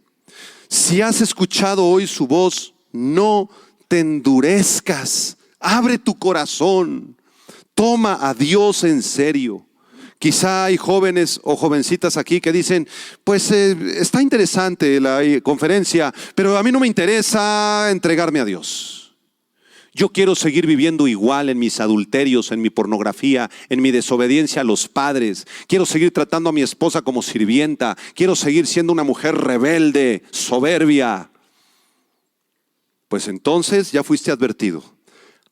Si has escuchado hoy su voz, no te endurezcas. Abre tu corazón. Toma a Dios en serio. Quizá hay jóvenes o jovencitas aquí que dicen, pues está interesante la conferencia, pero a mí no me interesa entregarme a Dios. Yo quiero seguir viviendo igual en mis adulterios, en mi pornografía, en mi desobediencia a los padres. Quiero seguir tratando a mi esposa como sirvienta. Quiero seguir siendo una mujer rebelde, soberbia. Pues entonces ya fuiste advertido.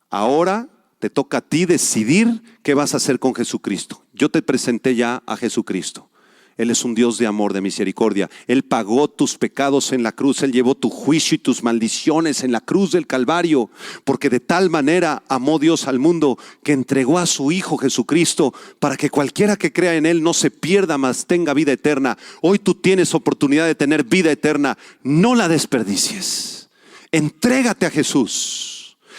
Ahora te toca a ti decidir qué vas a hacer con Jesucristo. Yo te presenté ya a Jesucristo. Él es un Dios de amor, de misericordia. Él pagó tus pecados en la cruz. Él llevó tu juicio y tus maldiciones en la cruz del Calvario. Porque de tal manera amó Dios al mundo que entregó a su Hijo Jesucristo para que cualquiera que crea en Él no se pierda, mas tenga vida eterna. Hoy tú tienes oportunidad de tener vida eterna. No la desperdicies. Entrégate a Jesús.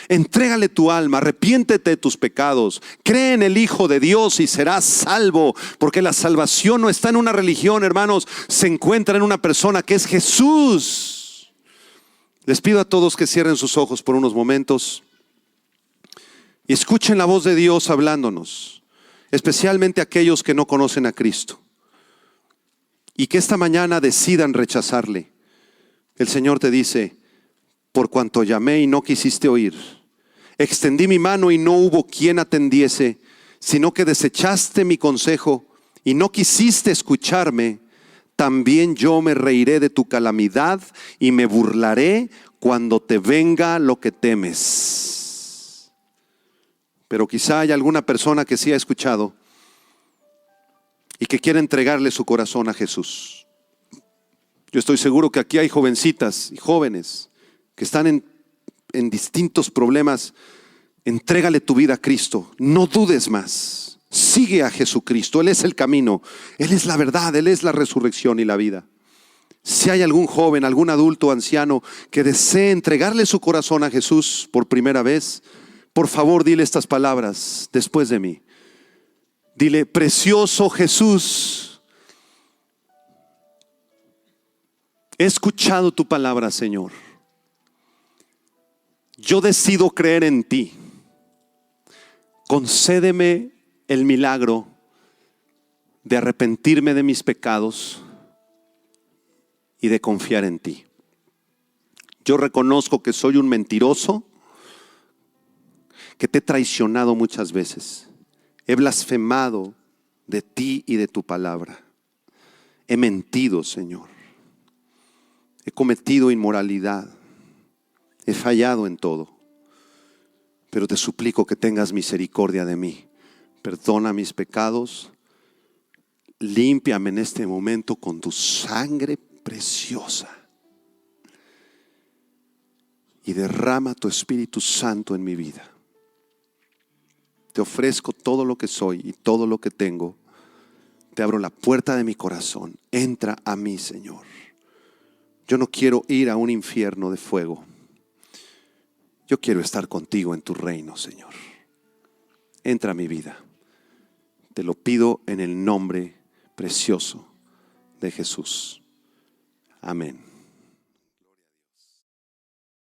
Entrégale tu alma, arrepiéntete de tus pecados, cree en el Hijo de Dios y serás salvo, porque la salvación no está en una religión, hermanos, se encuentra en una persona que es Jesús. Les pido a todos que cierren sus ojos por unos momentos y escuchen la voz de Dios hablándonos, especialmente aquellos que no conocen a Cristo y que esta mañana decidan rechazarle. El Señor te dice: por cuanto llamé y no quisiste oír, extendí mi mano y no hubo quien atendiese, sino que desechaste mi consejo y no quisiste escucharme, también yo me reiré de tu calamidad y me burlaré cuando te venga lo que temes. Pero quizá haya alguna persona que sí ha escuchado y que quiere entregarle su corazón a Jesús. Yo estoy seguro que aquí hay jovencitas y jóvenes que están en distintos problemas. Entrégale tu vida a Cristo. No dudes más. Sigue a Jesucristo. Él es el camino. Él es la verdad. Él es la resurrección y la vida. Si hay algún joven, algún adulto, anciano que desee entregarle su corazón a Jesús por primera vez, por favor dile estas palabras después de mí. Dile: precioso Jesús, he escuchado tu palabra, Señor. Yo decido creer en ti. Concédeme el milagro de arrepentirme de mis pecados y de confiar en ti. Yo reconozco que soy un mentiroso, que te he traicionado muchas veces. He blasfemado de ti y de tu palabra. He mentido, Señor. He cometido inmoralidad. He fallado en todo, pero te suplico que tengas misericordia de mí. Perdona mis pecados, límpiame en este momento con tu sangre preciosa y derrama tu Espíritu Santo en mi vida. Te ofrezco todo lo que soy y todo lo que tengo. Te abro la puerta de mi corazón. Entra a mí, Señor. Yo no quiero ir a un infierno de fuego. Yo quiero estar contigo en tu reino, Señor. Entra a mi vida. Te lo pido en el nombre precioso de Jesús. Amén.